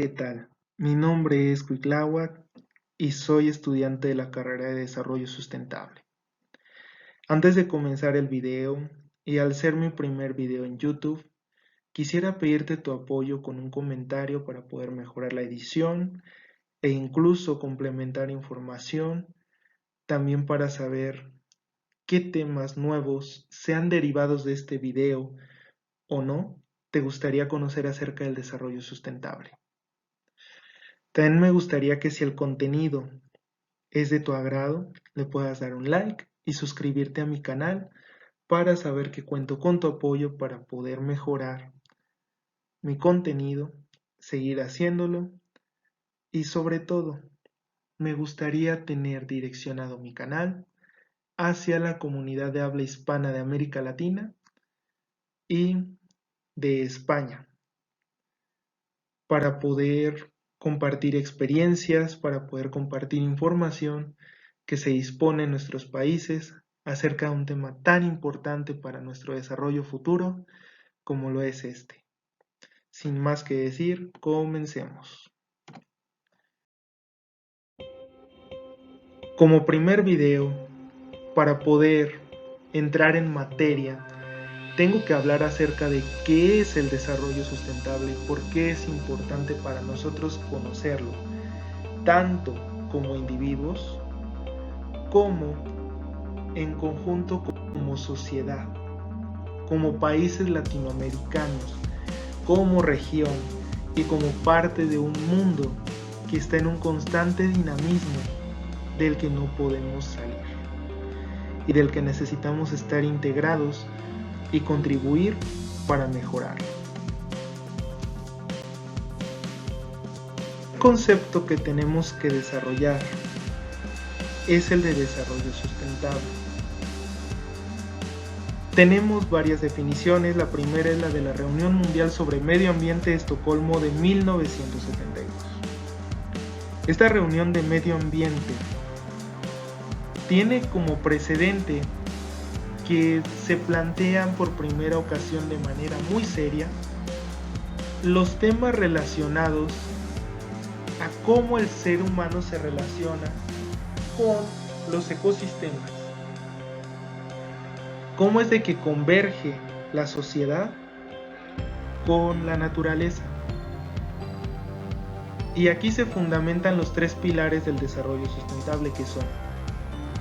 ¿Qué tal? Mi nombre es Cuitláhuac y soy estudiante de la carrera de Desarrollo Sustentable. Antes de comenzar el video, y al ser mi primer video en YouTube, quisiera pedirte tu apoyo con un comentario para poder mejorar la edición e incluso complementar información, también para saber qué temas nuevos, sean derivados de este video o no, te gustaría conocer acerca del desarrollo sustentable. También me gustaría que si el contenido es de tu agrado, le puedas dar un like y suscribirte a mi canal para saber que cuento con tu apoyo para poder mejorar mi contenido, seguir haciéndolo y sobre todo, me gustaría tener direccionado mi canal hacia la comunidad de habla hispana de América Latina y de España para poder compartir experiencias, para poder compartir información que se dispone en nuestros países acerca de un tema tan importante para nuestro desarrollo futuro como lo es este. Sin más que decir, comencemos. Como primer video, para poder entrar en materia, tengo que hablar acerca de qué es el desarrollo sustentable y por qué es importante para nosotros conocerlo, tanto como individuos como en conjunto como sociedad, como países latinoamericanos, como región y como parte de un mundo que está en un constante dinamismo del que no podemos salir y del que necesitamos estar integrados y contribuir para mejorarlo. El concepto que tenemos que desarrollar es el de desarrollo sustentable. Tenemos varias definiciones. La primera es la de la Reunión Mundial sobre Medio Ambiente de Estocolmo de 1972. Esta reunión de medio ambiente tiene como precedente que se plantean por primera ocasión de manera muy seria los temas relacionados a cómo el ser humano se relaciona con los ecosistemas. Cómo es de que converge la sociedad con la naturaleza. Y aquí se fundamentan los tres pilares del desarrollo sustentable, que son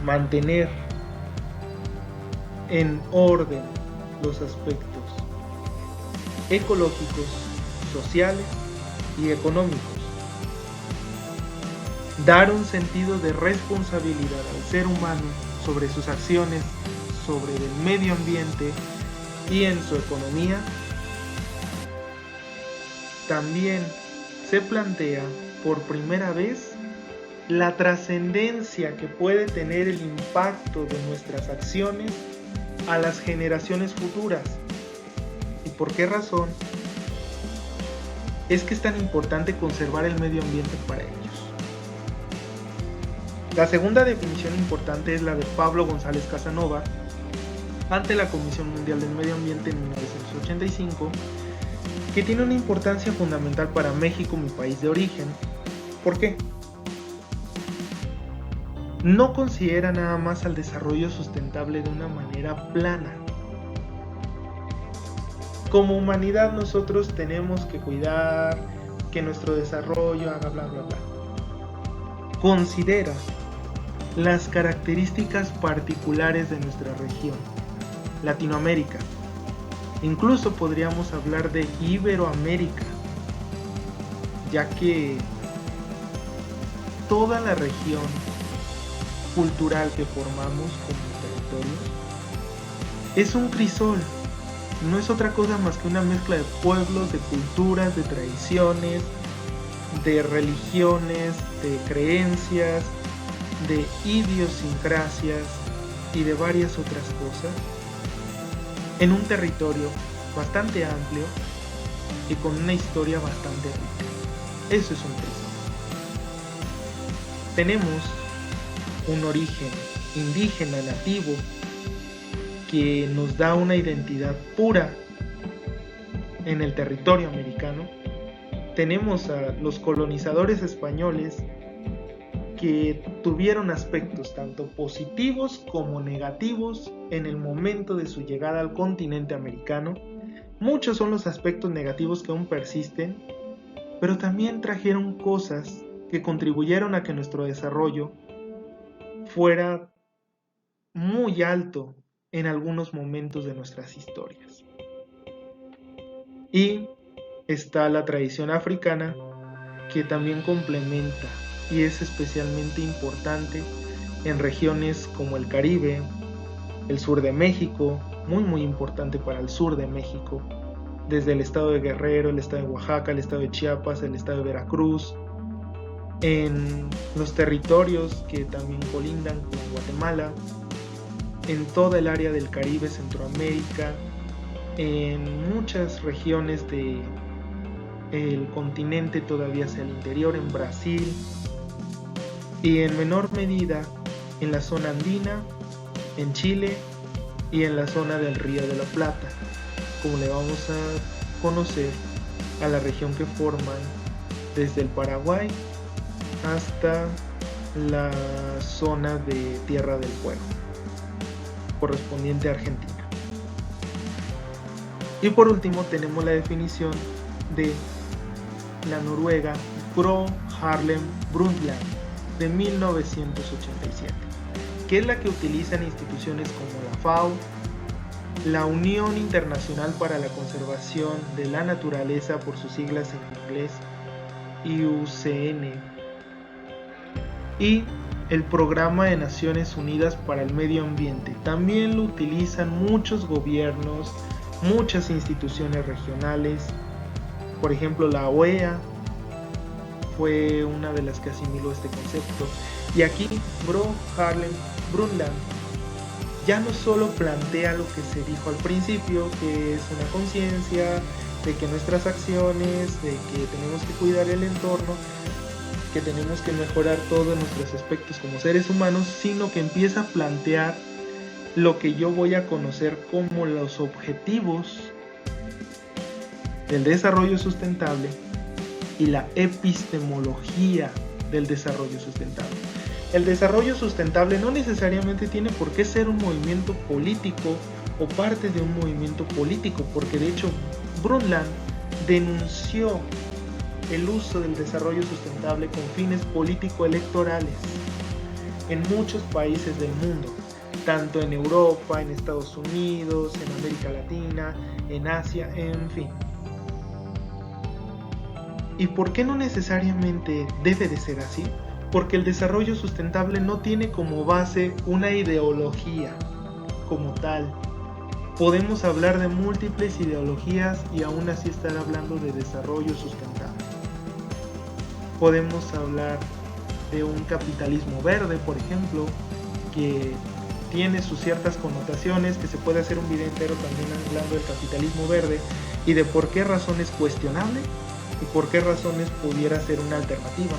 mantener en orden los aspectos ecológicos, sociales y económicos. Dar un sentido de responsabilidad al ser humano sobre sus acciones, sobre el medio ambiente y en su economía. También se plantea por primera vez la trascendencia que puede tener el impacto de nuestras acciones a las generaciones futuras. ¿Y por qué razón es que es tan importante conservar el medio ambiente para ellos? La segunda definición importante es la de Pablo González Casanova ante la Comisión Mundial del Medio Ambiente en 1985, que tiene una importancia fundamental para México, mi país de origen. ¿Por qué? No considera nada más al desarrollo sustentable de una manera plana. Como humanidad nosotros tenemos que cuidar que nuestro desarrollo haga bla bla bla. Considera las características particulares de nuestra región, Latinoamérica. Incluso podríamos hablar de Iberoamérica, ya que toda la región cultural que formamos como territorios es un crisol, no es otra cosa más que una mezcla de pueblos, de culturas, de tradiciones, de religiones, de creencias, de idiosincrasias y de varias otras cosas en un territorio bastante amplio y con una historia bastante rica. Eso es un crisol. Tenemos un origen indígena nativo que nos da una identidad pura en el territorio americano, tenemos a los colonizadores españoles que tuvieron aspectos tanto positivos como negativos en el momento de su llegada al continente americano. Muchos son los aspectos negativos que aún persisten, pero también trajeron cosas que contribuyeron a que nuestro desarrollo fuera muy alto en algunos momentos de nuestras historias. Y está la tradición africana, que también complementa y es especialmente importante en regiones como el Caribe, el sur de México, muy importante para el sur de México, desde el estado de Guerrero, el estado de Oaxaca, el estado de Chiapas, el estado de Veracruz, en los territorios que también colindan con Guatemala, en toda el área del Caribe, Centroamérica, en muchas regiones del continente todavía hacia el interior, en Brasil, y en menor medida en la zona andina, en Chile y en la zona del Río de la Plata, como le vamos a conocer a la región que forman desde el Paraguay hasta la zona de Tierra del Fuego, correspondiente a Argentina. Y por último tenemos la definición de la noruega Gro Harlem Brundtland de 1987, que es la que utilizan instituciones como la FAO, la Unión Internacional para la Conservación de la Naturaleza, por sus siglas en inglés, IUCN, y el Programa de Naciones Unidas para el Medio Ambiente. También lo utilizan muchos gobiernos, muchas instituciones regionales, por ejemplo la OEA fue una de las que asimiló este concepto. Y aquí Gro Harlem Brundtland ya no solo plantea lo que se dijo al principio, que es una conciencia de que nuestras acciones, de que tenemos que cuidar el entorno, que tenemos que mejorar todos nuestros aspectos como seres humanos, sino que empieza a plantear lo que yo voy a conocer como los objetivos del desarrollo sustentable y la epistemología del desarrollo sustentable. El desarrollo sustentable no necesariamente tiene por qué ser un movimiento político o parte de un movimiento político, porque de hecho Brundtland denunció el uso del desarrollo sustentable con fines político-electorales en muchos países del mundo, tanto en Europa, en Estados Unidos, en América Latina, en Asia, en fin. ¿Y por qué no necesariamente debe de ser así? Porque el desarrollo sustentable no tiene como base una ideología como tal. Podemos hablar de múltiples ideologías y aún así estar hablando de desarrollo sustentable. Podemos hablar de un capitalismo verde, por ejemplo, que tiene sus ciertas connotaciones, que se puede hacer un video entero también hablando del capitalismo verde y de por qué razón es cuestionable y por qué razones pudiera ser una alternativa.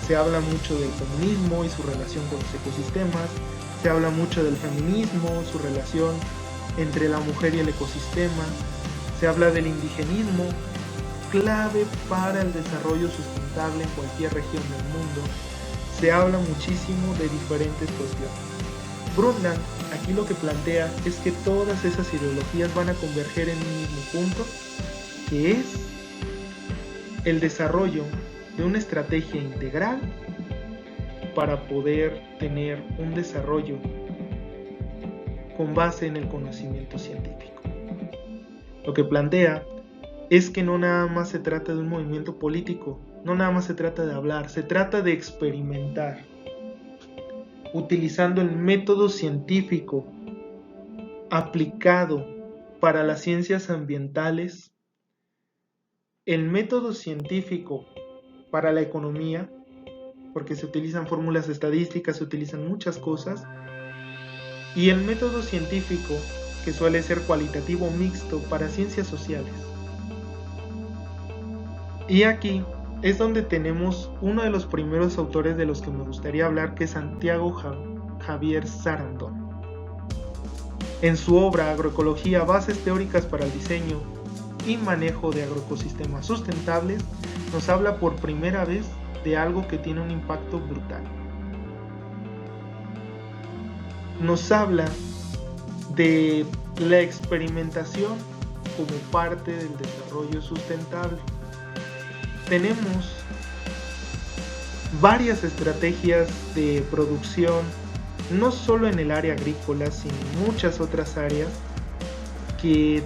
Se habla mucho del comunismo y su relación con los ecosistemas, se habla mucho del feminismo, su relación entre la mujer y el ecosistema, se habla del indigenismo, clave para el desarrollo sustentable en cualquier región del mundo, se habla muchísimo de diferentes cuestiones. Brundtland aquí lo que plantea es que todas esas ideologías van a converger en un mismo punto, que es el desarrollo de una estrategia integral para poder tener un desarrollo con base en el conocimiento científico. Lo que plantea es que no nada más se trata de un movimiento político, no nada más se trata de hablar, se trata de experimentar, utilizando el método científico aplicado para las ciencias ambientales, el método científico para la economía, porque se utilizan fórmulas estadísticas, se utilizan muchas cosas, y el método científico que suele ser cualitativo mixto para ciencias sociales. Y aquí es donde tenemos uno de los primeros autores de los que me gustaría hablar, que es Santiago Javier Sarandon. En su obra Agroecología, bases teóricas para el diseño y manejo de agroecosistemas sustentables, nos habla por primera vez de algo que tiene un impacto brutal. Nos habla de la experimentación como parte del desarrollo sustentable. Tenemos varias estrategias de producción, no solo en el área agrícola, sino en muchas otras áreas que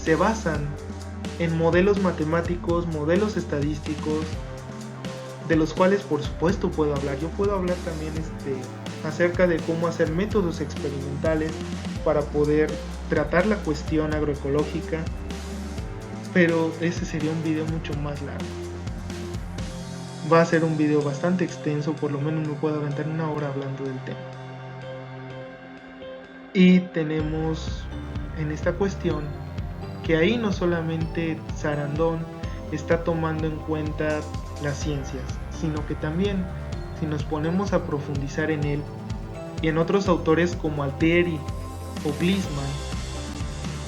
se basan en modelos matemáticos, modelos estadísticos, de los cuales por supuesto puedo hablar. Yo puedo hablar también acerca de cómo hacer métodos experimentales para poder tratar la cuestión agroecológica, pero ese sería un video mucho más largo. Va a ser un video bastante extenso, por lo menos me puedo aventar 1 hora hablando del tema. Y tenemos en esta cuestión que ahí no solamente Sarandon está tomando en cuenta las ciencias, sino que también, si nos ponemos a profundizar en él y en otros autores como Altieri o Gliessman,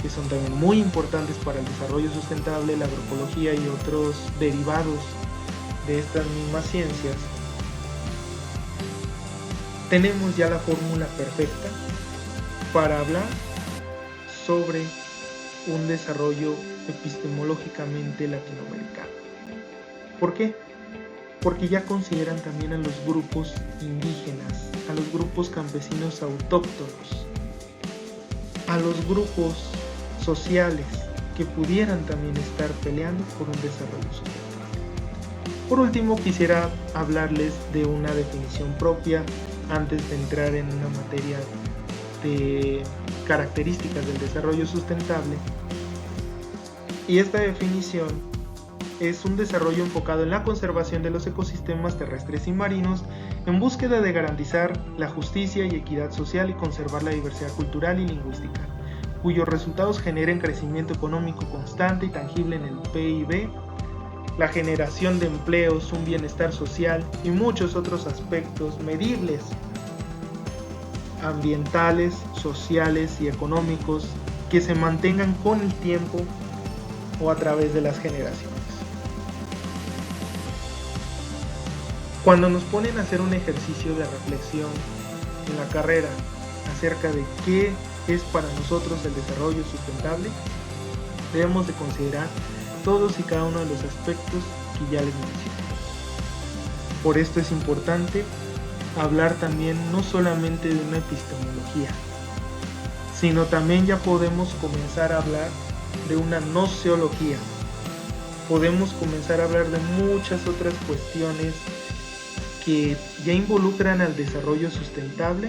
que son también muy importantes para el desarrollo sustentable, la agroecología y otros derivados de estas mismas ciencias, tenemos ya la fórmula perfecta para hablar sobre un desarrollo epistemológicamente latinoamericano. ¿Por qué? Porque ya consideran también a los grupos indígenas, a los grupos campesinos autóctonos, a los grupos sociales que pudieran también estar peleando por un desarrollo sustentable. Por último, quisiera hablarles de una definición propia antes de entrar en una materia de características del desarrollo sustentable. Y esta definición es un desarrollo enfocado en la conservación de los ecosistemas terrestres y marinos en búsqueda de garantizar la justicia y equidad social y conservar la diversidad cultural y lingüística, cuyos resultados generen crecimiento económico constante y tangible en el PIB, la generación de empleos, un bienestar social y muchos otros aspectos medibles, ambientales, sociales y económicos que se mantengan con el tiempo o a través de las generaciones. Cuando nos ponen a hacer un ejercicio de reflexión en la carrera acerca de qué es para nosotros el desarrollo sustentable, debemos de considerar todos y cada uno de los aspectos que ya les mencioné. Por esto es importante hablar también no solamente de una epistemología, sino también ya podemos comenzar a hablar de una noceología. Podemos comenzar a hablar de muchas otras cuestiones que ya involucran al desarrollo sustentable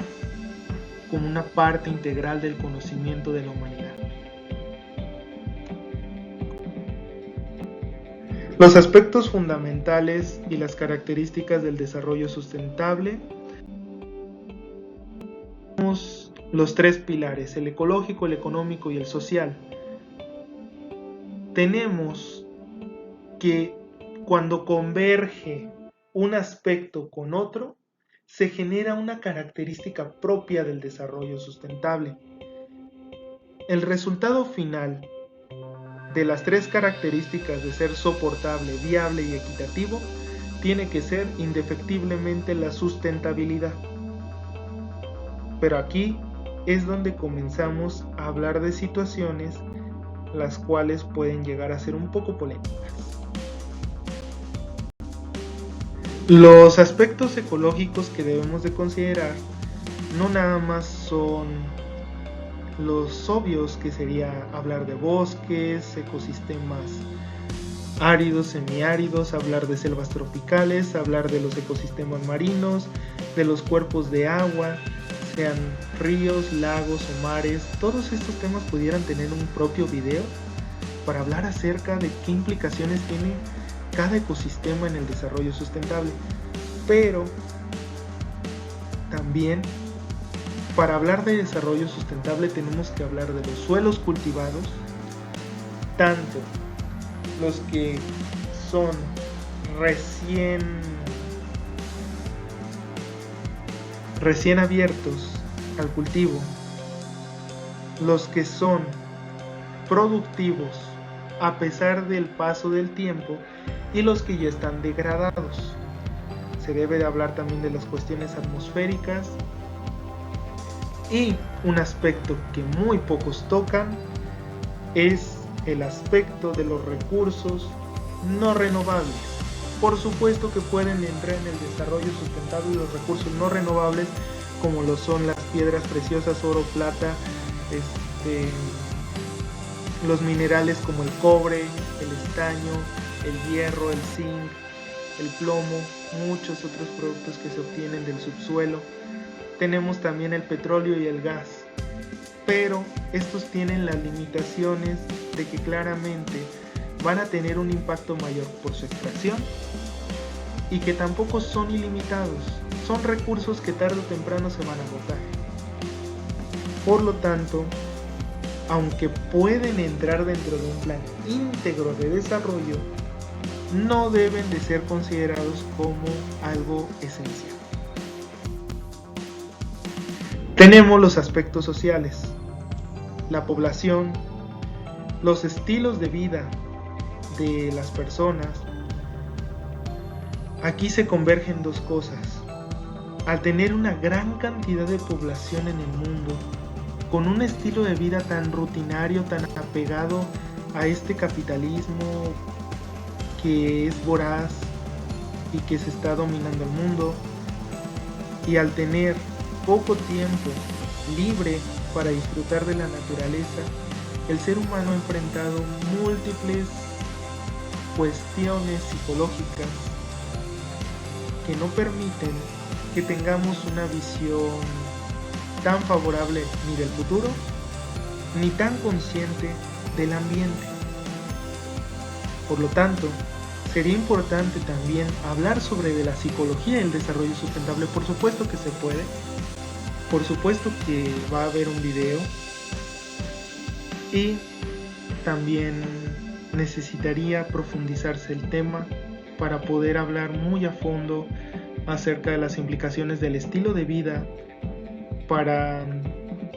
como una parte integral del conocimiento de la humanidad. Los aspectos fundamentales y las características del desarrollo sustentable. Tenemos los 3 pilares, el ecológico, el económico y el social. Tenemos que cuando converge un aspecto con otro, se genera una característica propia del desarrollo sustentable. El resultado final de las 3 características de ser soportable, viable y equitativo tiene que ser indefectiblemente la sustentabilidad. Pero aquí es donde comenzamos a hablar de situaciones las cuales pueden llegar a ser un poco polémicas. Los aspectos ecológicos que debemos de considerar no nada más son los obvios, que sería hablar de bosques, ecosistemas áridos, semiáridos, hablar de selvas tropicales, hablar de los ecosistemas marinos, de los cuerpos de agua, sean ríos, lagos o mares. Todos estos temas pudieran tener un propio video para hablar acerca de qué implicaciones tiene cada ecosistema en el desarrollo sustentable. Pero también para hablar de desarrollo sustentable tenemos que hablar de los suelos cultivados, tanto los que son recién abiertos al cultivo, los que son productivos a pesar del paso del tiempo y los que ya están degradados. Se debe de hablar también de las cuestiones atmosféricas y un aspecto que muy pocos tocan es el aspecto de los recursos no renovables. Por supuesto que pueden entrar en el desarrollo sustentable los recursos no renovables, como lo son las piedras preciosas, oro, plata, los minerales como el cobre, el estaño, el hierro, el zinc, el plomo, muchos otros productos que se obtienen del subsuelo. Tenemos también el petróleo y el gas, pero estos tienen las limitaciones de que claramente van a tener un impacto mayor por su extracción y que tampoco son ilimitados, son recursos que tarde o temprano se van a agotar. Por lo tanto, aunque pueden entrar dentro de un plan íntegro de desarrollo, no deben de ser considerados como algo esencial. Tenemos los aspectos sociales, la población, los estilos de vida de las personas. Aquí se convergen dos cosas. Al tener una gran cantidad de población en el mundo, con un estilo de vida tan rutinario, tan apegado a este capitalismo que es voraz y que se está dominando el mundo, y al tener poco tiempo libre para disfrutar de la naturaleza, el ser humano ha enfrentado múltiples cuestiones psicológicas que no permiten que tengamos una visión tan favorable ni del futuro, ni tan consciente del ambiente. Por lo tanto, sería importante también hablar sobre de la psicología del desarrollo sustentable. Por supuesto que se puede, por supuesto que va a haber un video, y también necesitaría profundizarse el tema para poder hablar muy a fondo acerca de las implicaciones del estilo de vida para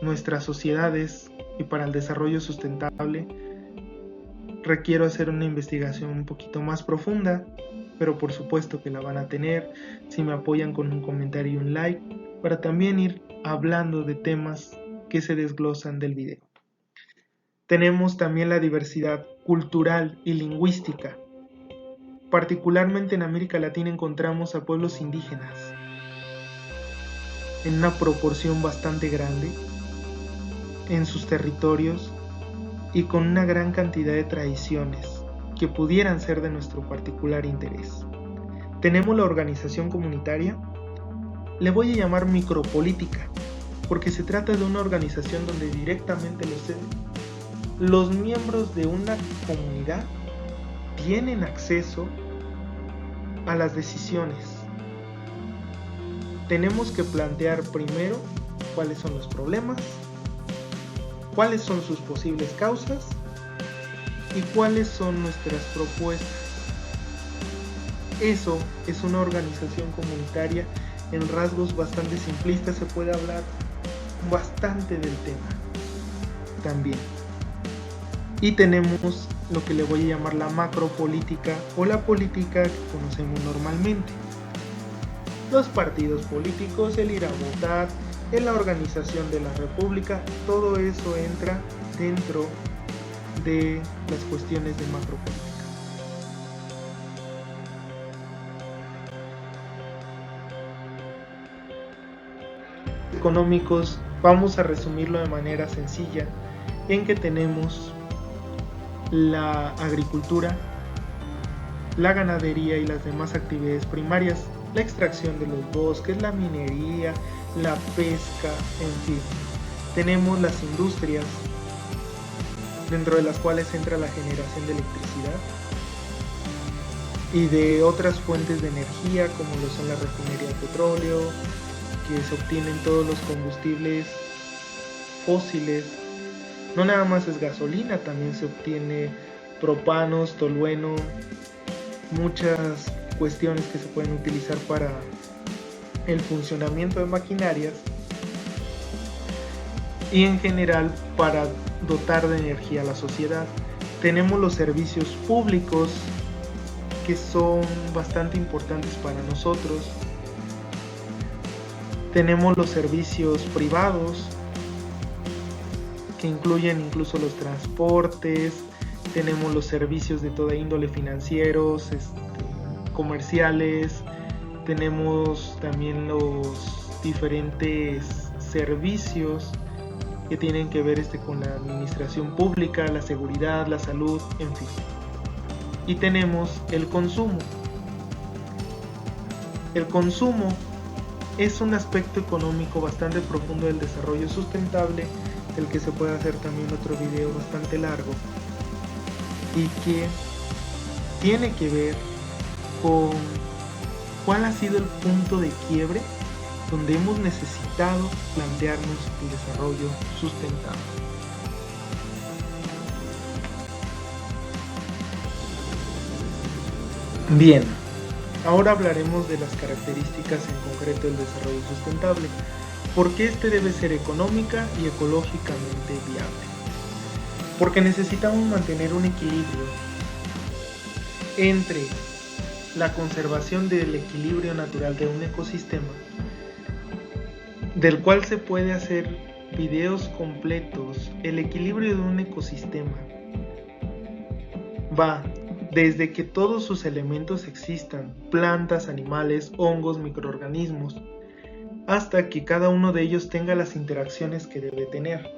nuestras sociedades y para el desarrollo sustentable. Requiero hacer una investigación un poquito más profunda, pero por supuesto que la van a tener si me apoyan con un comentario y un like, para también ir hablando de temas que se desglosan del video. Tenemos también la diversidad cultural y lingüística. Particularmente en América Latina encontramos a pueblos indígenas en una proporción bastante grande en sus territorios y con una gran cantidad de tradiciones que pudieran ser de nuestro particular interés. Tenemos la organización comunitaria, le voy a llamar micropolítica, porque se trata de una organización donde directamente los miembros de una comunidad tienen acceso a las decisiones. Tenemos que plantear primero cuáles son los problemas, cuáles son sus posibles causas y cuáles son nuestras propuestas. Eso es una organización comunitaria. En rasgos bastante simplistas se puede hablar bastante del tema también. Y tenemos lo que le voy a llamar la macropolítica o la política que conocemos normalmente. Los partidos políticos, el ir a votar, en la organización de la república, todo eso entra dentro de las cuestiones de macropolítica. Económicos, vamos a resumirlo de manera sencilla, en que tenemos la agricultura, la ganadería y las demás actividades primarias, la extracción de los bosques, la minería, la pesca, en fin. Tenemos las industrias, dentro de las cuales entra la generación de electricidad y de otras fuentes de energía, como lo son la refinería de petróleo, que se obtienen todos los combustibles fósiles. No nada más es gasolina, también se obtiene propanos, tolueno, muchas cuestiones que se pueden utilizar para el funcionamiento de maquinarias y en general para dotar de energía a la sociedad. Tenemos los servicios públicos, que son bastante importantes para nosotros. Tenemos los servicios privados, que incluyen incluso los transportes. Tenemos los servicios de toda índole, financieros, comerciales. Tenemos también los diferentes servicios que tienen que ver con la administración pública, la seguridad, la salud, en fin. Y tenemos el consumo. El consumo es un aspecto económico bastante profundo del desarrollo sustentable, del que se puede hacer también otro video bastante largo, y que tiene que ver con cuál ha sido el punto de quiebre donde hemos necesitado plantearnos el desarrollo sustentable. Bien, ahora hablaremos de las características en concreto del desarrollo sustentable. ¿Por qué este debe ser económica y ecológicamente viable? Porque necesitamos mantener un equilibrio entre la conservación del equilibrio natural de un ecosistema, del cual se puede hacer videos completos. El equilibrio de un ecosistema va desde que todos sus elementos existan, plantas, animales, hongos, microorganismos, hasta que cada uno de ellos tenga las interacciones que debe tener.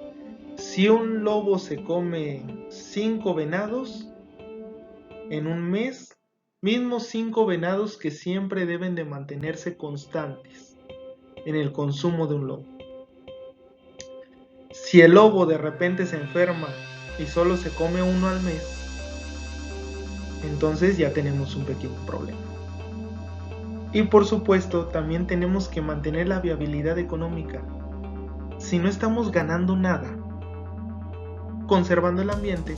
Si un lobo se come 5 venados en un mes, mismos 5 venados que siempre deben de mantenerse constantes en el consumo de un lobo. Si el lobo de repente se enferma y solo se come uno al mes, entonces ya tenemos un pequeño problema. Y por supuesto también tenemos que mantener la viabilidad económica. Si no estamos ganando nada conservando el ambiente,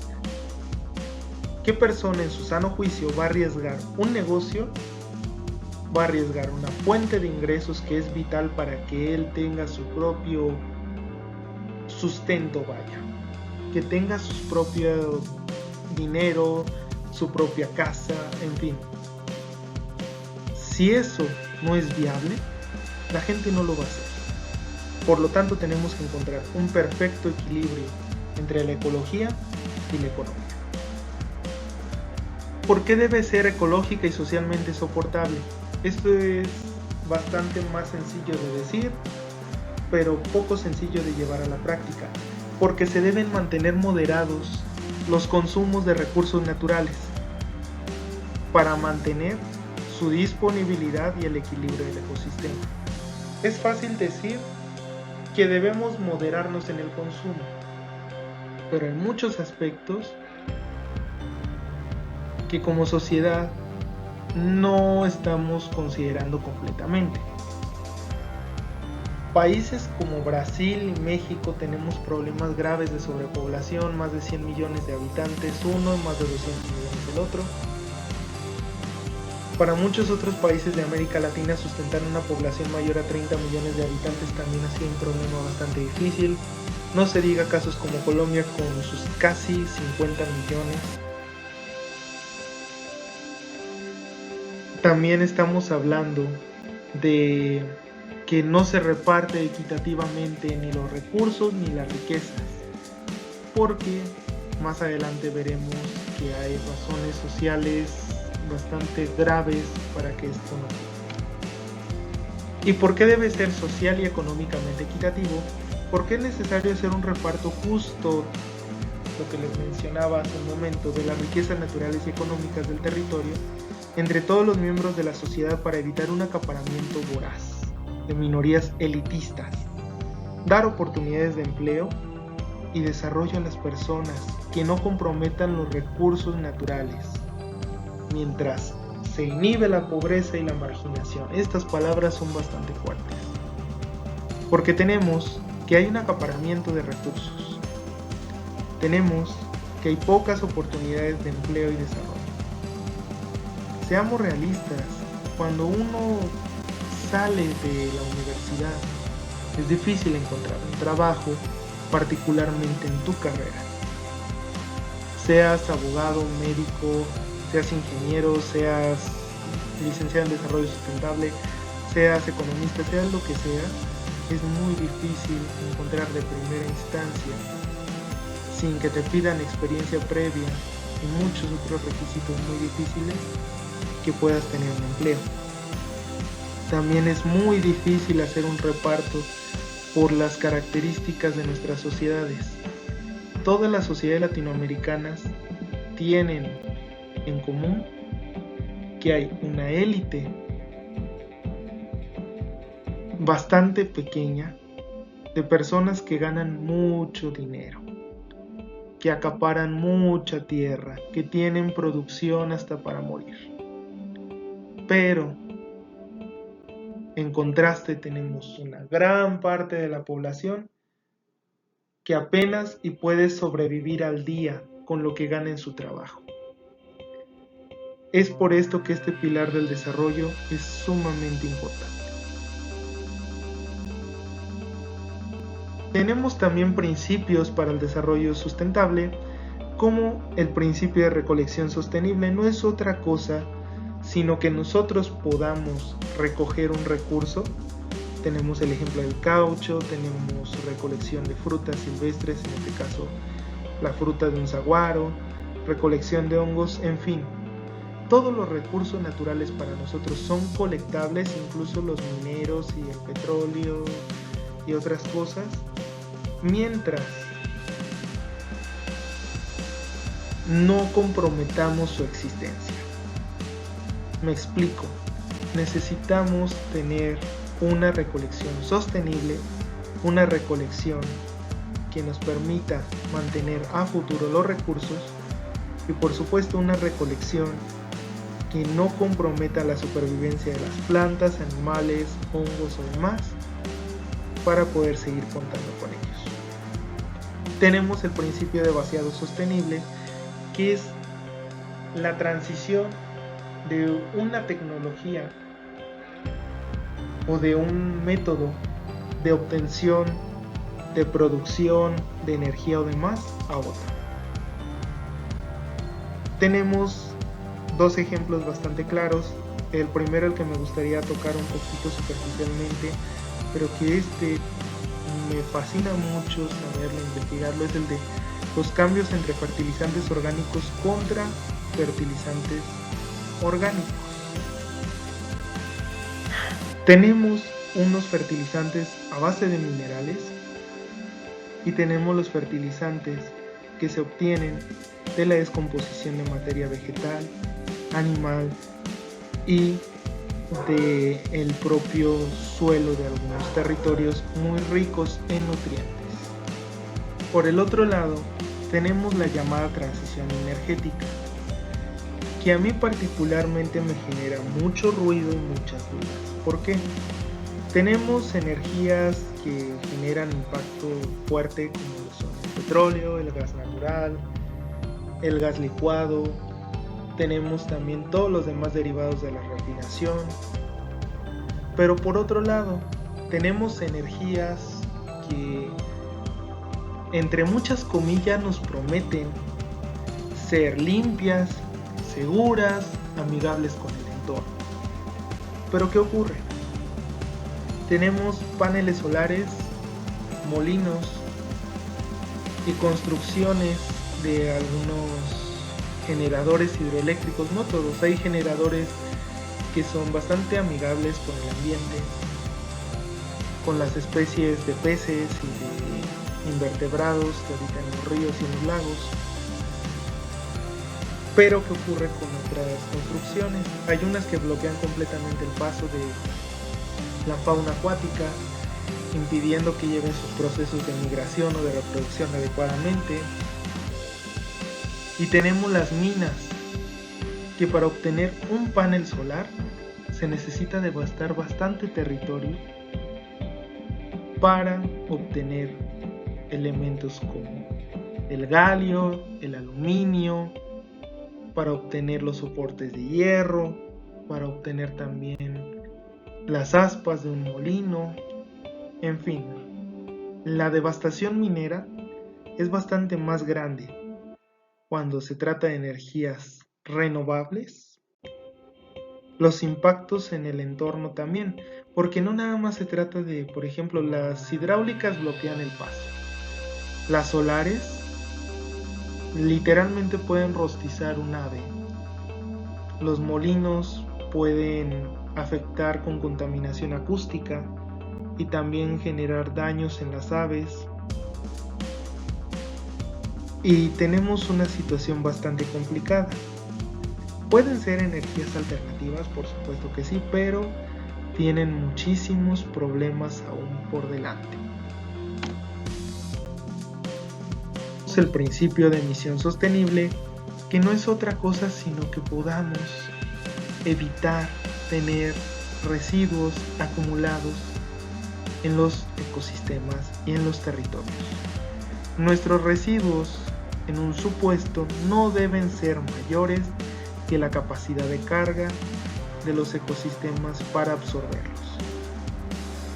¿qué persona en su sano juicio va a arriesgar un negocio? Va a arriesgar una fuente de ingresos que es vital para que él tenga su propio sustento, que tenga su propio dinero, su propia casa, en fin. Si eso no es viable, la gente no lo va a hacer. Por lo tanto, tenemos que encontrar un perfecto equilibrio entre la ecología y la economía. ¿Por qué debe ser ecológica y socialmente soportable? Esto es bastante más sencillo de decir, pero poco sencillo de llevar a la práctica, porque se deben mantener moderados los consumos de recursos naturales para mantener su disponibilidad y el equilibrio del ecosistema. Es fácil decir que debemos moderarnos en el consumo, pero hay muchos aspectos que como sociedad no estamos considerando completamente. Países como Brasil y México tenemos problemas graves de sobrepoblación, más de 100 millones de habitantes uno, más de 200 millones el otro. Para muchos otros países de América Latina, sustentar una población mayor a 30 millones de habitantes también ha sido un problema bastante difícil. No se diga casos como Colombia con sus casi 50 millones. También estamos hablando de que no se reparte equitativamente ni los recursos ni las riquezas, porque más adelante veremos que hay razones sociales bastante graves para que esto no ocurra. ¿Y por qué debe ser social y económicamente equitativo? Porque es necesario hacer un reparto justo, lo que les mencionaba hace un momento, de las riquezas naturales y económicas del territorio entre todos los miembros de la sociedad para evitar un acaparamiento voraz de minorías elitistas, dar oportunidades de empleo y desarrollo a las personas que no comprometan los recursos naturales, mientras se inhibe la pobreza y la marginación. Estas palabras son bastante fuertes, porque tenemos que hay un acaparamiento de recursos, tenemos que hay pocas oportunidades de empleo y desarrollo. Seamos realistas, cuando uno sale de la universidad es difícil encontrar un trabajo, particularmente en tu carrera. seas abogado, médico, seas ingeniero, seas licenciado en desarrollo sustentable, seas economista, seas lo que sea, es muy difícil encontrar de primera instancia, sin que te pidan experiencia previa y muchos otros requisitos muy difíciles, que puedas tener un empleo. También es muy difícil hacer un reparto por las características de nuestras sociedades. Todas las sociedades latinoamericanas tienen en común que hay una élite bastante pequeña de personas que ganan mucho dinero, que acaparan mucha tierra, que tienen producción hasta para morir. Pero, en contraste, tenemos una gran parte de la población que apenas y puede sobrevivir al día con lo que gana en su trabajo. Es por esto que este pilar del desarrollo es sumamente importante. Tenemos también principios para el desarrollo sustentable, como el principio de recolección sostenible. No es otra cosa sino que nosotros podamos recoger un recurso. Tenemos el ejemplo del caucho, tenemos recolección de frutas silvestres, en este caso la fruta de un saguaro, recolección de hongos, en fin. Todos los recursos naturales para nosotros son colectables, incluso los mineros y el petróleo y otras cosas, mientras no comprometamos su existencia. Me explico. Necesitamos tener una recolección sostenible, una recolección que nos permita mantener a futuro los recursos y, por supuesto, una recolección que no comprometa la supervivencia de las plantas, animales, hongos o demás, para poder seguir contando con ellos. Tenemos el principio de vaciado sostenible, que es la transición de una tecnología o de un método de obtención, de producción de energía o demás a otro. Tenemos dos ejemplos bastante claros. El primero, el que me gustaría tocar un poquito superficialmente, pero que me fascina mucho saberlo, investigarlo, es el de los cambios entre fertilizantes orgánicos contra fertilizantes orgánicos. Tenemos unos fertilizantes a base de minerales y tenemos los fertilizantes que se obtienen de la descomposición de materia vegetal, animal y del propio suelo de algunos territorios muy ricos en nutrientes. Por el otro lado, tenemos la llamada transición energética, que a mí particularmente me genera mucho ruido y muchas dudas. ¿Por qué? Tenemos energías que generan impacto fuerte, como son el petróleo, el gas natural, el gas licuado. Tenemos también todos los demás derivados de la refinación. Pero por otro lado, tenemos energías que, entre muchas comillas, nos prometen ser limpias, seguras, amigables con el entorno. Pero ¿qué ocurre? Tenemos paneles solares, molinos y construcciones de algunos generadores hidroeléctricos. No todos, hay generadores que son bastante amigables con el ambiente, con las especies de peces y de invertebrados que habitan en los ríos y en los lagos. Pero ¿qué ocurre con otras construcciones? Hay unas que bloquean completamente el paso de la fauna acuática, impidiendo que lleven sus procesos de migración o de reproducción adecuadamente. Y tenemos las minas, que para obtener un panel solar se necesita devastar bastante territorio para obtener elementos como el galio, el aluminio, para obtener los soportes de hierro, para obtener también las aspas de un molino. En fin, la devastación minera es bastante más grande cuando se trata de energías renovables, los impactos en el entorno también, porque no nada más se trata de, por ejemplo, las hidráulicas bloquean el paso, las solares literalmente pueden rostizar un ave, los molinos pueden afectar con contaminación acústica y también generar daños en las aves. Y tenemos una situación bastante complicada. Pueden ser energías alternativas, por supuesto que sí, pero tienen muchísimos problemas aún por delante. El principio de emisión sostenible, que no es otra cosa sino que podamos evitar tener residuos acumulados en los ecosistemas y en los territorios. Nuestros residuos, en un supuesto, no deben ser mayores que la capacidad de carga de los ecosistemas para absorberlos.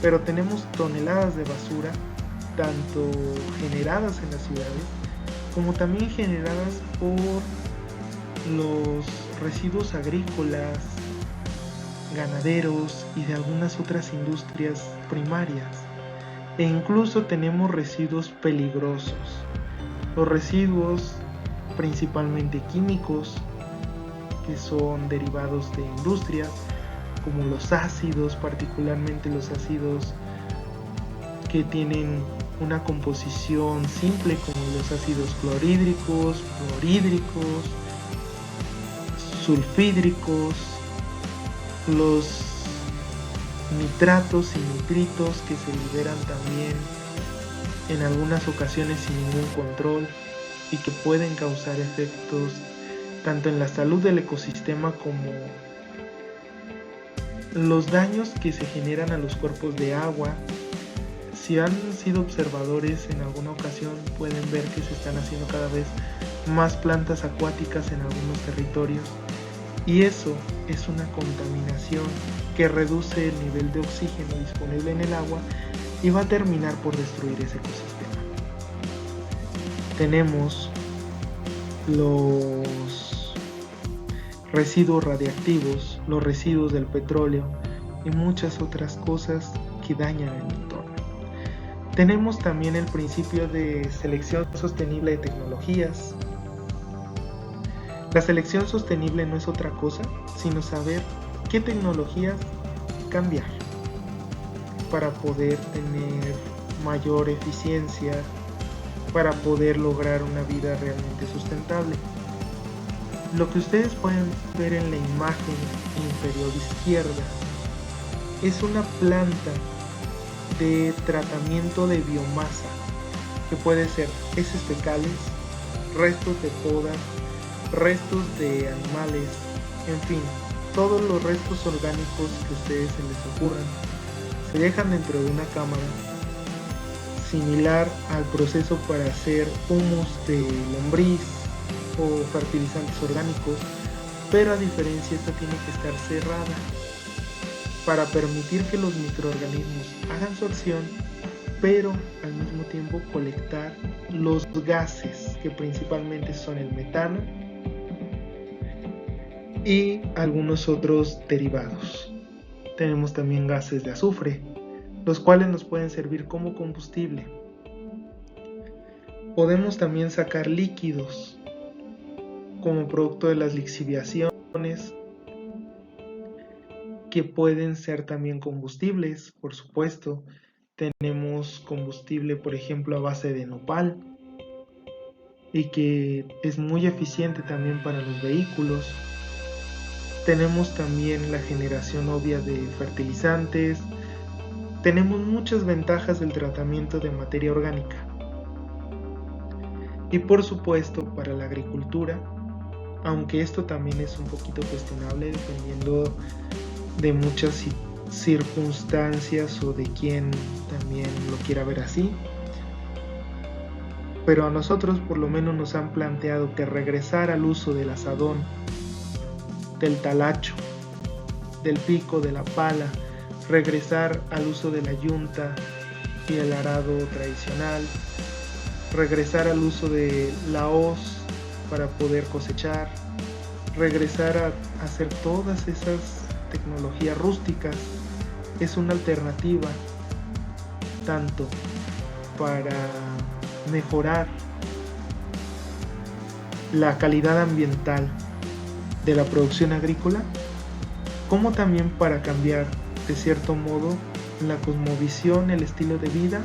Pero tenemos toneladas de basura, tanto generadas en las ciudades, como también generadas por los residuos agrícolas, ganaderos y de algunas otras industrias primarias. E incluso tenemos residuos peligrosos. Los residuos principalmente químicos, que son derivados de industrias, como los ácidos, particularmente los ácidos que tienen una composición simple, como los ácidos clorhídricos, fluorhídricos, sulfídricos, los nitratos y nitritos que se liberan también en algunas ocasiones sin ningún control y que pueden causar efectos tanto en la salud del ecosistema como los daños que se generan a los cuerpos de agua. Si han sido observadores en alguna ocasión, pueden ver que se están haciendo cada vez más plantas acuáticas en algunos territorios, y eso es una contaminación que reduce el nivel de oxígeno disponible en el agua y va a terminar por destruir ese ecosistema. Tenemos los residuos radiactivos, los residuos del petróleo y muchas otras cosas que dañan el entorno. Tenemos también el principio de selección sostenible de tecnologías. La selección sostenible no es otra cosa sino saber qué tecnologías cambiar para poder tener mayor eficiencia, para poder lograr una vida realmente sustentable. Lo que ustedes pueden ver en la imagen inferior izquierda es una planta de tratamiento de biomasa, que puede ser heces fecales, restos de podas, restos de animales, en fin, todos los restos orgánicos que a ustedes se les ocurran, se dejan dentro de una cámara, similar al proceso para hacer humus de lombriz o fertilizantes orgánicos, pero a diferencia esta tiene que estar cerrada para permitir que los microorganismos hagan su acción, pero al mismo tiempo colectar los gases que principalmente son el metano y algunos otros derivados. Tenemos también gases de azufre, los cuales nos pueden servir como combustible. Podemos también sacar líquidos como producto de las lixiviaciones, que pueden ser también combustibles, por supuesto. Tenemos combustible, por ejemplo, a base de nopal, y que es muy eficiente también para los vehículos. Tenemos también la generación obvia de fertilizantes. Tenemos muchas ventajas del tratamiento de materia orgánica. Y por supuesto, para la agricultura, aunque esto también es un poquito cuestionable dependiendo de muchas circunstancias o de quien también lo quiera ver así, pero a nosotros por lo menos nos han planteado que regresar al uso del azadón, del talacho, del pico, de la pala, regresar al uso de la yunta y el arado tradicional, regresar al uso de la hoz para poder cosechar, regresar a hacer todas esas tecnologías rústicas es una alternativa tanto para mejorar la calidad ambiental de la producción agrícola, como también para cambiar de cierto modo la cosmovisión, el estilo de vida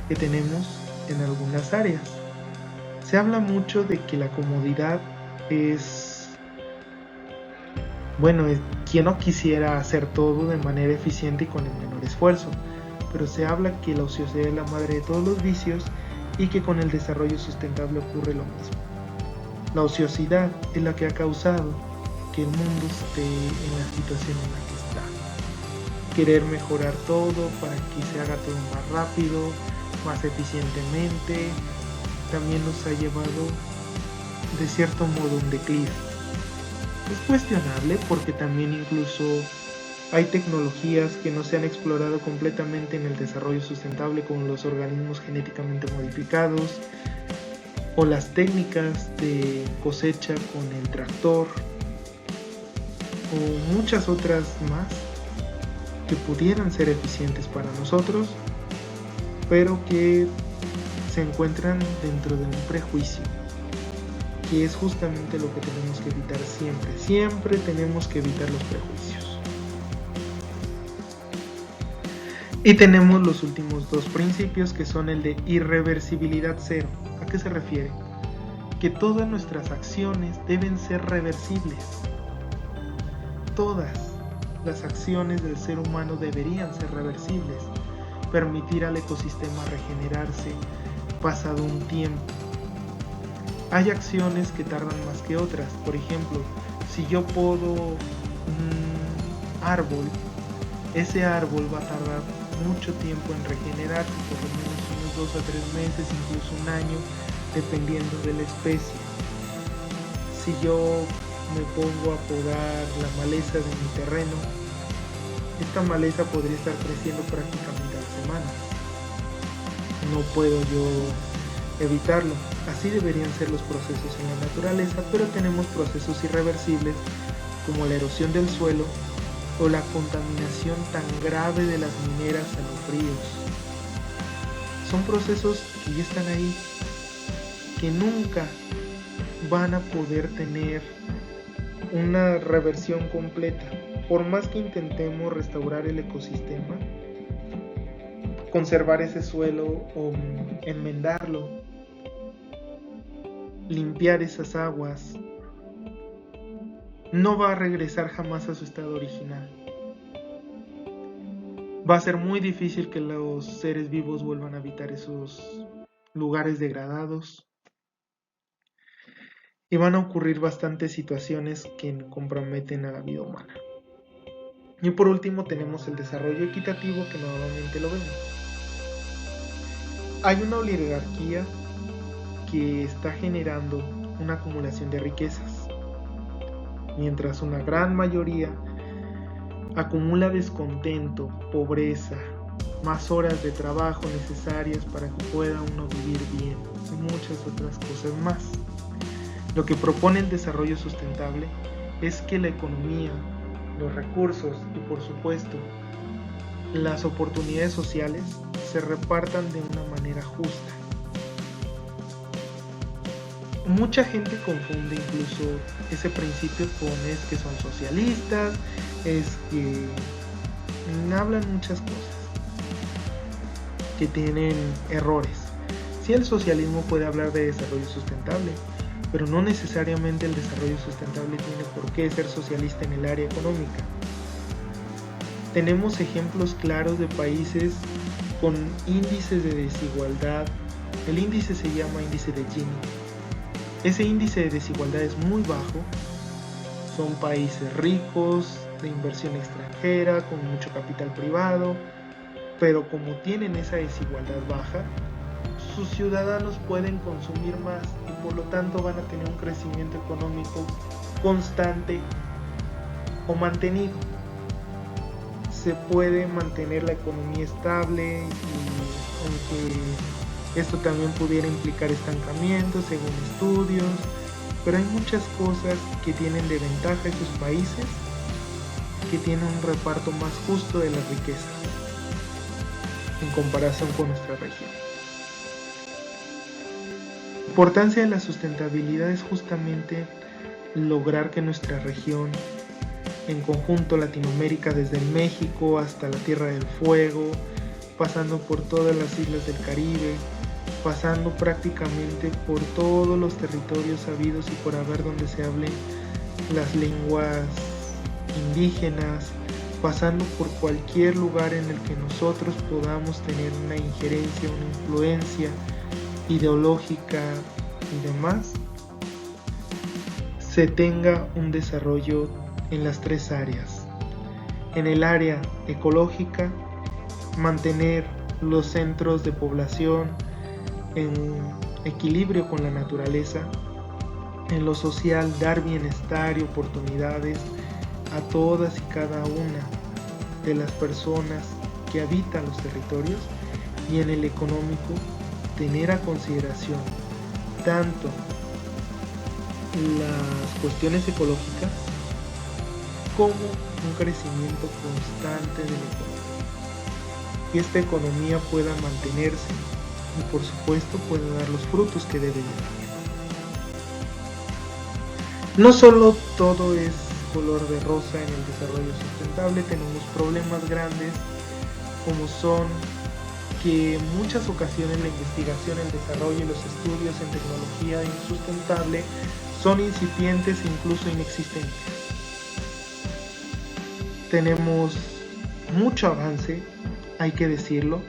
que tenemos en algunas áreas. Se habla mucho de que la comodidad es, quien no quisiera hacer todo de manera eficiente y con el menor esfuerzo, pero se habla que la ociosidad es la madre de todos los vicios y que con el desarrollo sustentable ocurre lo mismo. La ociosidad es la que ha causado que el mundo esté en la situación en la que está. Querer mejorar todo para que se haga todo más rápido, más eficientemente, también nos ha llevado de cierto modo a un declive. Es cuestionable porque también incluso hay tecnologías que no se han explorado completamente en el desarrollo sustentable, como los organismos genéticamente modificados o las técnicas de cosecha con el tractor o muchas otras más que pudieran ser eficientes para nosotros, pero que se encuentran dentro de un prejuicio, que es justamente lo que tenemos que evitar siempre. Siempre tenemos que evitar los prejuicios. Y tenemos los últimos dos principios, que son el de irreversibilidad cero. ¿A qué se refiere? Que todas nuestras acciones deben ser reversibles. Todas las acciones del ser humano deberían ser reversibles, permitir al ecosistema regenerarse pasado un tiempo. Hay acciones que tardan más que otras. Por ejemplo, si yo podo un árbol, ese árbol va a tardar mucho tiempo en regenerarse, por lo menos unos 2 a 3 meses, incluso un año, dependiendo de la especie. Si yo me pongo a podar la maleza de mi terreno, esta maleza podría estar creciendo prácticamente a la semana. No puedo yo evitarlo. Así deberían ser los procesos en la naturaleza, pero tenemos procesos irreversibles como la erosión del suelo o la contaminación tan grave de las mineras a los ríos. Son procesos que ya están ahí, que nunca van a poder tener una reversión completa. Por más que intentemos restaurar el ecosistema, conservar ese suelo o enmendarlo, limpiar esas aguas, no va a regresar jamás a su estado original. Va a ser muy difícil que los seres vivos vuelvan a habitar esos lugares degradados. Y van a ocurrir bastantes situaciones que comprometen a la vida humana. Y por último tenemos el desarrollo equitativo, que normalmente lo vemos. Hay una oligarquía que está generando una acumulación de riquezas, mientras una gran mayoría acumula descontento, pobreza, más horas de trabajo necesarias para que pueda uno vivir bien y muchas otras cosas más. Lo que propone el desarrollo sustentable es que la economía, los recursos y por supuesto las oportunidades sociales se repartan de una manera justa. Mucha gente confunde incluso ese principio con es que son socialistas, es que hablan muchas cosas que tienen errores. Sí, el socialismo puede hablar de desarrollo sustentable, pero no necesariamente el desarrollo sustentable tiene por qué ser socialista en el área económica. Tenemos ejemplos claros de países con índices de desigualdad. El índice se llama índice de Gini. Ese índice de desigualdad es muy bajo. Son países ricos, de inversión extranjera, con mucho capital privado, pero como tienen esa desigualdad baja, sus ciudadanos pueden consumir más y por lo tanto van a tener un crecimiento económico constante o mantenido. Se puede mantener la economía estable, y aunque esto también pudiera implicar estancamiento según estudios, pero hay muchas cosas que tienen de ventaja esos países que tienen un reparto más justo de las riquezas en comparación con nuestra región. La importancia de la sustentabilidad es justamente lograr que nuestra región, en conjunto Latinoamérica, desde México hasta la Tierra del Fuego, pasando por todas las islas del Caribe, pasando prácticamente por todos los territorios habidos y por haber donde se hablen las lenguas indígenas, pasando por cualquier lugar en el que nosotros podamos tener una injerencia, una influencia ideológica y demás, se tenga un desarrollo en las tres áreas. En el área ecológica, mantener los centros de población en equilibrio con la naturaleza. En lo social, dar bienestar y oportunidades a todas y cada una de las personas que habitan los territorios. Y en el económico, tener a consideración tanto las cuestiones ecológicas como un crecimiento constante de la economía. Que esta economía pueda mantenerse y por supuesto pueda dar los frutos que debe dar. No solo todo es color de rosa en el desarrollo sustentable, tenemos problemas grandes como son que en muchas ocasiones la investigación, el desarrollo y los estudios en tecnología sustentable son incipientes e incluso inexistentes. Tenemos mucho avance, hay que decirlo,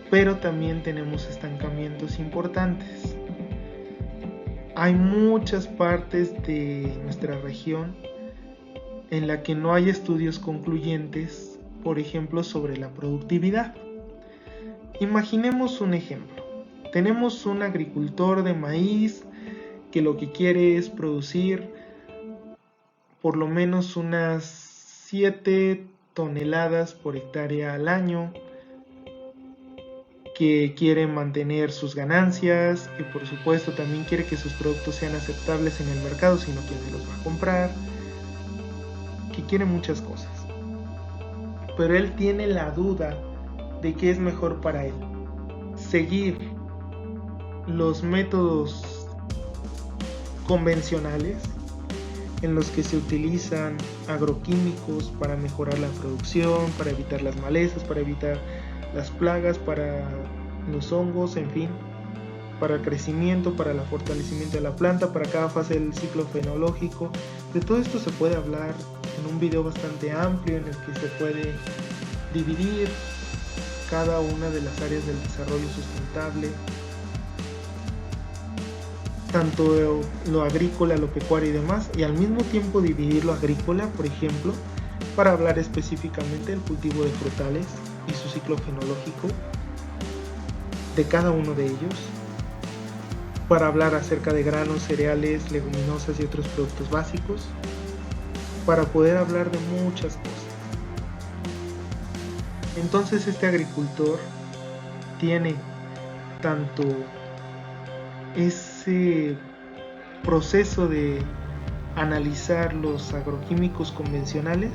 pero también tenemos estancamientos importantes. Hay muchas partes de nuestra región en la que no hay estudios concluyentes, por ejemplo, sobre la productividad. Imaginemos un ejemplo. Tenemos un agricultor de maíz que lo que quiere es producir por lo menos unas 7 toneladas por hectárea al año, que quiere mantener sus ganancias, que por supuesto también quiere que sus productos sean aceptables en el mercado, si no, ¿quién se los va a comprar? Que quiere muchas cosas. Pero él tiene la duda de qué es mejor para él. Seguir los métodos convencionales en los que se utilizan agroquímicos para mejorar la producción, para evitar las malezas, para evitar las plagas, para los hongos, en fin, para el crecimiento, para el fortalecimiento de la planta, para cada fase del ciclo fenológico. De todo esto se puede hablar en un video bastante amplio en el que se puede dividir cada una de las áreas del desarrollo sustentable, tanto lo agrícola, lo pecuario y demás, y al mismo tiempo dividir lo agrícola, por ejemplo, para hablar específicamente del cultivo de frutales y su ciclo fenológico de cada uno de ellos, para hablar acerca de granos, cereales, leguminosas y otros productos básicos, para poder hablar de muchas cosas. Entonces este agricultor tiene tanto ese proceso de analizar los agroquímicos convencionales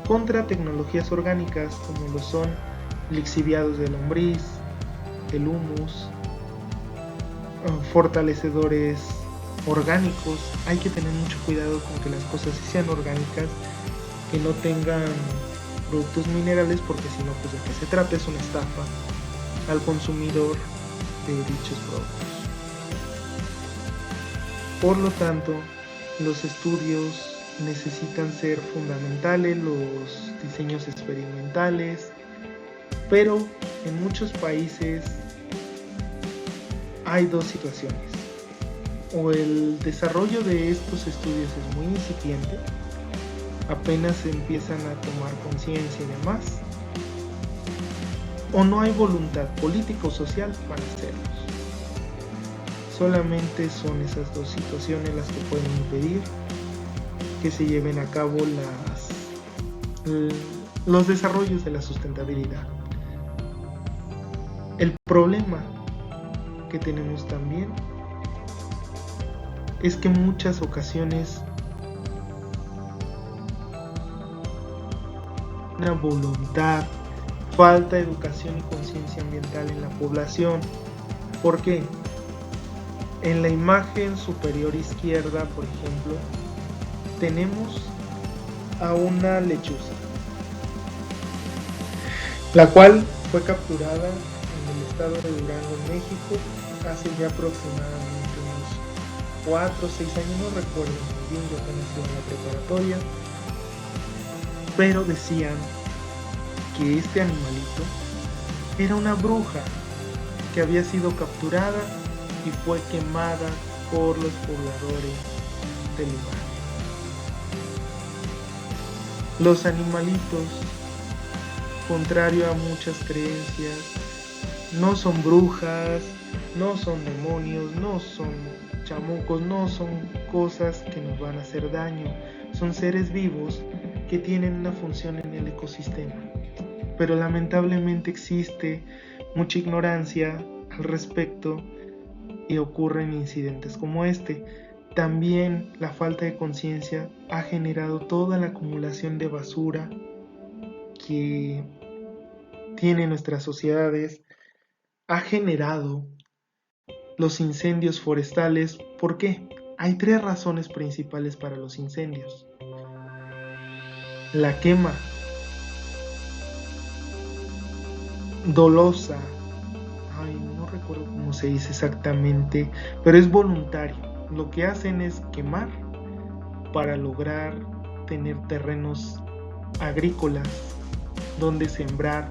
contra tecnologías orgánicas como lo son lixiviados de lombriz, el humus, fortalecedores orgánicos. Hay que tener mucho cuidado con que las cosas sí sean orgánicas, que no tengan productos minerales, porque si no, pues de que se trata es una estafa al consumidor de dichos productos. Por lo tanto, los estudios necesitan ser fundamentales, los diseños experimentales, pero en muchos países hay dos situaciones: o el desarrollo de estos estudios es muy incipiente, apenas se empiezan a tomar conciencia y demás, o no hay voluntad política o social para hacerlos. Solamente son esas dos situaciones las que pueden impedir que se lleven a cabo los desarrollos de la sustentabilidad. El problema que tenemos también es que en muchas ocasiones una voluntad, falta de educación y conciencia ambiental en la población. ¿Por qué? En la imagen superior izquierda, por ejemplo, tenemos a una lechuza, la cual fue capturada en el estado de Durango, en México, hace ya aproximadamente unos 4 o 6 años, no recuerdo muy bien, yo apenas iba en la preparatoria, pero decían que este animalito era una bruja que había sido capturada y fue quemada por los pobladores del lugar. Los animalitos, contrario a muchas creencias, no son brujas, no son demonios, no son chamucos, no son cosas que nos van a hacer daño. Son seres vivos que tienen una función en el ecosistema. Pero lamentablemente existe mucha ignorancia al respecto y ocurren incidentes como este. También la falta de conciencia ha generado toda la acumulación de basura que tienen nuestras sociedades, ha generado los incendios forestales. ¿Por qué? Hay 3 razones principales para los incendios. La quema dolosa, no recuerdo cómo se dice exactamente, pero es voluntario. Lo que hacen es quemar para lograr tener terrenos agrícolas donde sembrar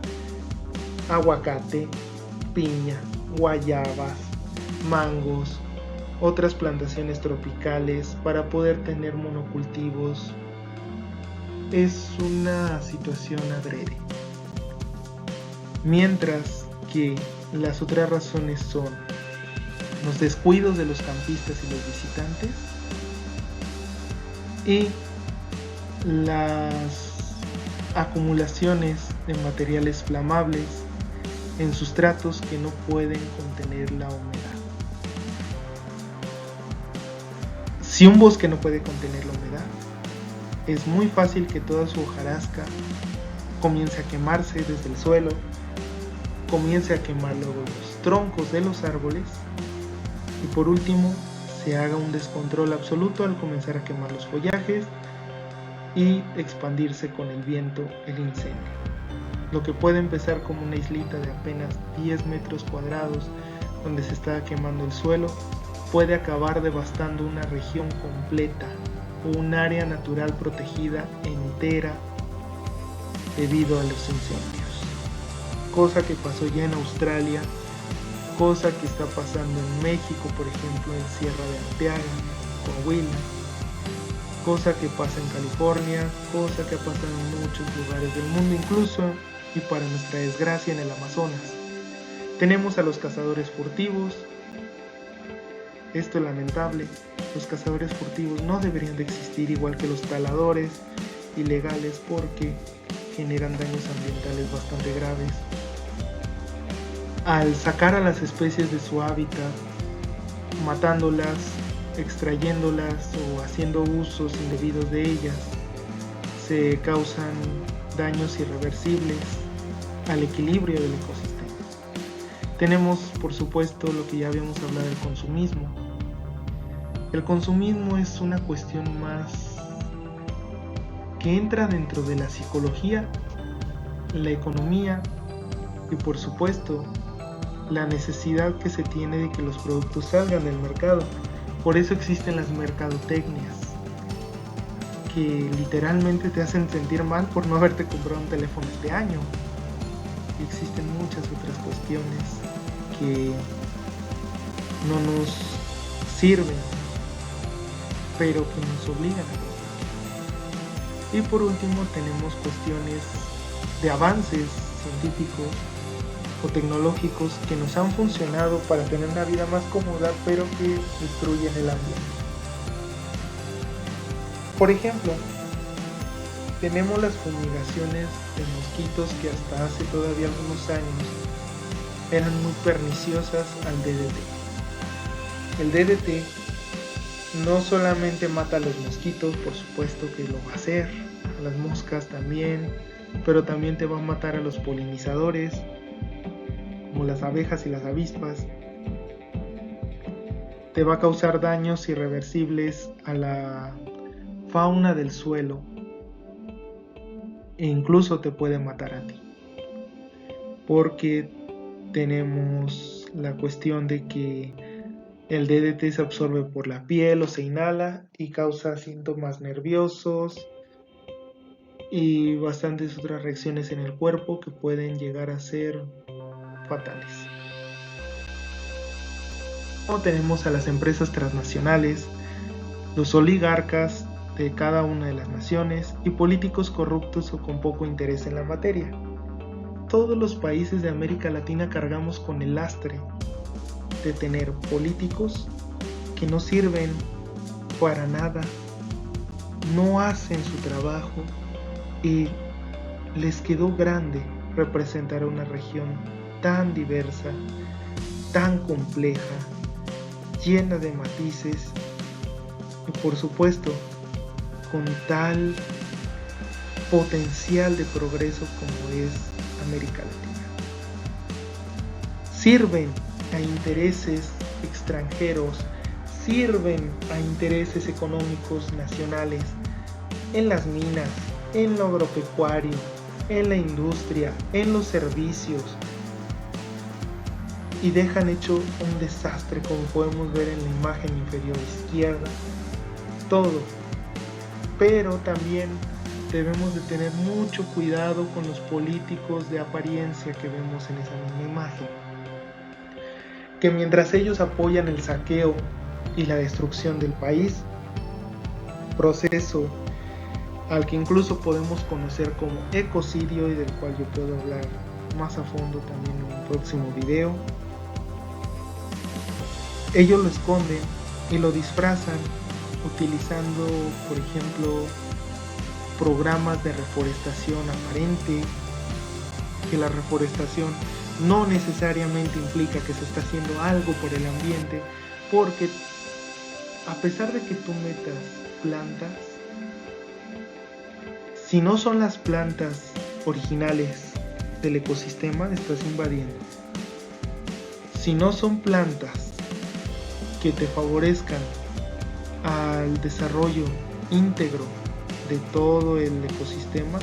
aguacate, piña, guayabas, mangos, otras plantaciones tropicales para poder tener monocultivos. Es una situación adrede. Mientras que las otras razones son los descuidos de los campistas y los visitantes y las acumulaciones de materiales flamables en sustratos que no pueden contener la humedad. Si un bosque no puede contener la humedad, es muy fácil que toda su hojarasca comience a quemarse desde el suelo, comience a quemar luego los troncos de los árboles y por último se haga un descontrol absoluto al comenzar a quemar los follajes y expandirse con el viento el incendio. Lo que puede empezar como una islita de apenas 10 metros cuadrados donde se está quemando el suelo puede acabar devastando una región completa o un área natural protegida entera debido a los incendios. Cosa que pasó ya en Australia, cosa que está pasando en México, por ejemplo en Sierra de Arteaga, Coahuila, cosa que pasa en California, cosa que ha pasado en muchos lugares del mundo, incluso y para nuestra desgracia en el Amazonas. Tenemos a los cazadores furtivos. Esto es lamentable. Los cazadores furtivos no deberían de existir, igual que los taladores ilegales, porque generan daños ambientales bastante graves. Al sacar a las especies de su hábitat, matándolas, extrayéndolas o haciendo usos indebidos de ellas, se causan daños irreversibles al equilibrio del ecosistema. Tenemos, por supuesto, lo que ya habíamos hablado del consumismo. El consumismo es una cuestión más que entra dentro de la psicología, la economía y, por supuesto, la necesidad que se tiene de que los productos salgan del mercado. Por eso existen las mercadotecnias, que literalmente te hacen sentir mal por no haberte comprado un teléfono este año. Y existen muchas otras cuestiones que no nos sirven, pero que nos obligan a comprar. Y por último tenemos cuestiones de avances científicos o tecnológicos que nos han funcionado para tener una vida más cómoda, pero que destruyen el ambiente. Por ejemplo, tenemos las fumigaciones de mosquitos que hasta hace todavía algunos años eran muy perniciosas al DDT. El DDT no solamente mata a los mosquitos, por supuesto que lo va a hacer, a las moscas también, pero también te va a matar a los polinizadores, como las abejas y las avispas. Te va a causar daños irreversibles a la fauna del suelo e incluso te puede matar a ti, porque tenemos la cuestión de que el DDT se absorbe por la piel o se inhala y causa síntomas nerviosos y bastantes otras reacciones en el cuerpo que pueden llegar a ser fatales. Luego tenemos a las empresas transnacionales, los oligarcas de cada una de las naciones y políticos corruptos o con poco interés en la materia. Todos los países de América Latina cargamos con el lastre de tener políticos que no sirven para nada, no hacen su trabajo y les quedó grande representar una región tan diversa, tan compleja, llena de matices y por supuesto con tal potencial de progreso como es América Latina. Sirven a intereses extranjeros, sirven a intereses económicos nacionales en las minas, en lo agropecuario, en la industria, en los servicios y dejan hecho un desastre, como podemos ver en la imagen inferior izquierda, todo. Pero también debemos de tener mucho cuidado con los políticos de apariencia que vemos en esa misma imagen, que mientras ellos apoyan el saqueo y la destrucción del país, proceso al que incluso podemos conocer como ecocidio y del cual yo puedo hablar más a fondo también en un próximo video, ellos lo esconden y lo disfrazan utilizando, por ejemplo, programas de reforestación aparente, que la reforestación no necesariamente implica que se está haciendo algo por el ambiente, porque a pesar de que tú metas plantas, si no son las plantas originales del ecosistema, estás invadiendo. Si no son plantas que te favorezcan al desarrollo íntegro de todo el ecosistema,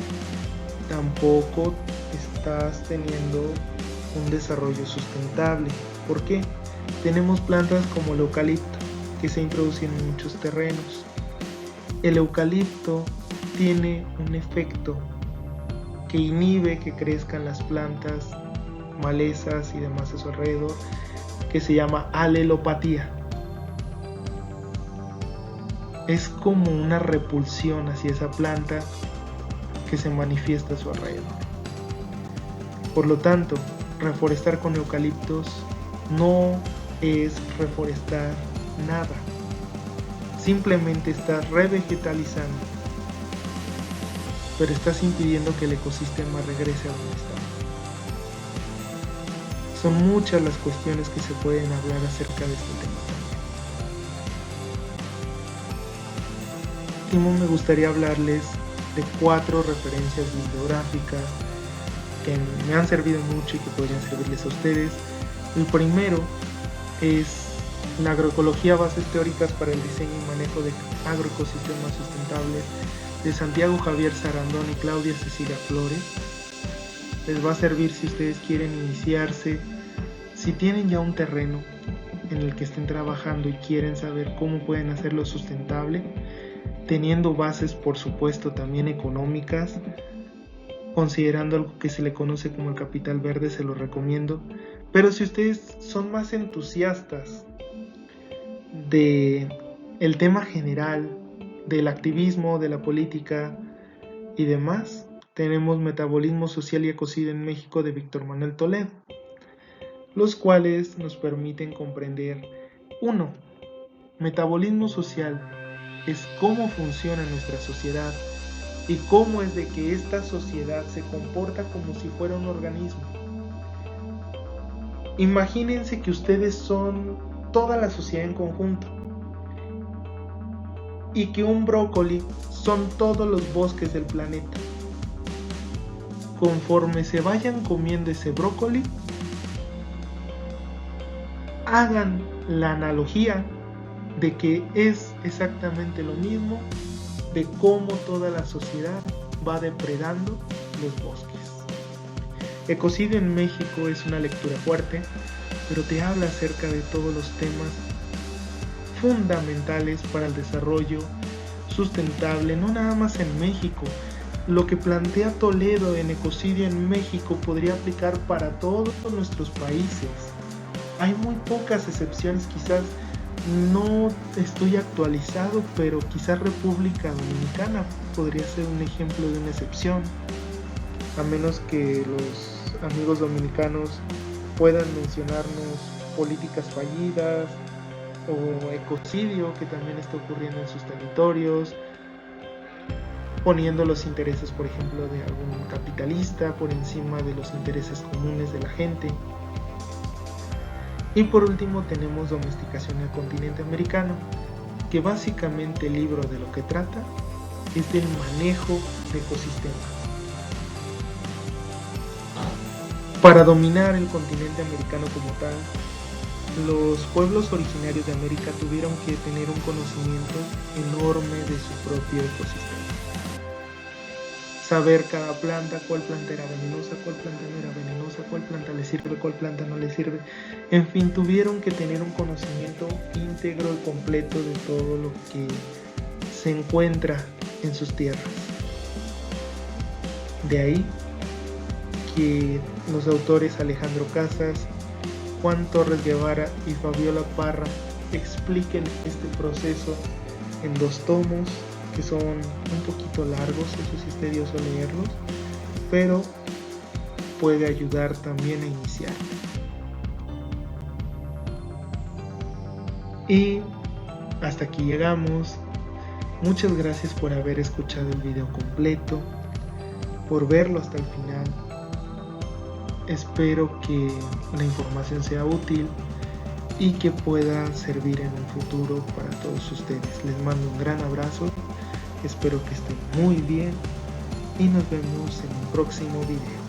tampoco estás teniendo un desarrollo sustentable. ¿Por qué? Tenemos plantas como el eucalipto que se introducen en muchos terrenos. El eucalipto tiene un efecto que inhibe que crezcan las plantas, malezas y demás a su alrededor, que se llama alelopatía. Es como una repulsión hacia esa planta que se manifiesta a su alrededor. Por lo tanto, reforestar con eucaliptos no es reforestar nada. Simplemente estás revegetalizando, pero estás impidiendo que el ecosistema regrese a donde está. Son muchas las cuestiones que se pueden hablar acerca de este tema. Último, me gustaría hablarles de 4 referencias bibliográficas que me han servido mucho y que podrían servirles a ustedes. El primero es La agroecología, bases teóricas para el diseño y manejo de agroecosistemas sustentables, de Santiago Javier Sarandón y Claudia Cecilia Flores. Les va a servir si ustedes quieren iniciarse, si tienen ya un terreno en el que estén trabajando y quieren saber cómo pueden hacerlo sustentable, teniendo bases por supuesto también económicas, considerando algo que se le conoce como el capital verde, se lo recomiendo. Pero si ustedes son más entusiastas de el tema general, del activismo, de la política y demás, tenemos Metabolismo Social y Ecocidio en México de Víctor Manuel Toledo, los cuales nos permiten comprender 1. Metabolismo social es cómo funciona nuestra sociedad y cómo es de que esta sociedad se comporta como si fuera un organismo. Imagínense que ustedes son toda la sociedad en conjunto y que un brócoli son todos los bosques del planeta. Conforme se vayan comiendo ese brócoli, hagan la analogía de que es exactamente lo mismo de cómo toda la sociedad va depredando los bosques. Ecocidio en México es una lectura fuerte, pero te habla acerca de todos los temas fundamentales para el desarrollo sustentable, no nada más en México. Lo que plantea Toledo en Ecocidio en México podría aplicar para todos nuestros países. Hay muy pocas excepciones, quizás no estoy actualizado, pero quizás República Dominicana podría ser un ejemplo de una excepción, a menos que los amigos dominicanos puedan mencionarnos políticas fallidas o ecocidio que también está ocurriendo en sus territorios, poniendo los intereses, por ejemplo, de algún capitalista por encima de los intereses comunes de la gente. Y por último tenemos Domesticación en el continente americano, que básicamente el libro de lo que trata es del manejo de ecosistemas. Para dominar el continente americano como tal, los pueblos originarios de América tuvieron que tener un conocimiento enorme de su propio ecosistema. Saber cada planta, cuál planta era venenosa, cuál planta no era venenosa, cuál planta le sirve, cuál planta no le sirve. En fin, tuvieron que tener un conocimiento íntegro y completo de todo lo que se encuentra en sus tierras. De ahí que los autores Alejandro Casas, Juan Torres Guevara y Fabiola Parra expliquen este proceso en 2 tomos que son un poquito largos, eso sí es tedioso leerlos, pero puede ayudar también a iniciar. Y hasta aquí llegamos. Muchas gracias por haber escuchado el video completo, por verlo hasta el final. Espero que la información sea útil y que pueda servir en un futuro para todos ustedes. Les mando un gran abrazo, espero que estén muy bien y nos vemos en un próximo video.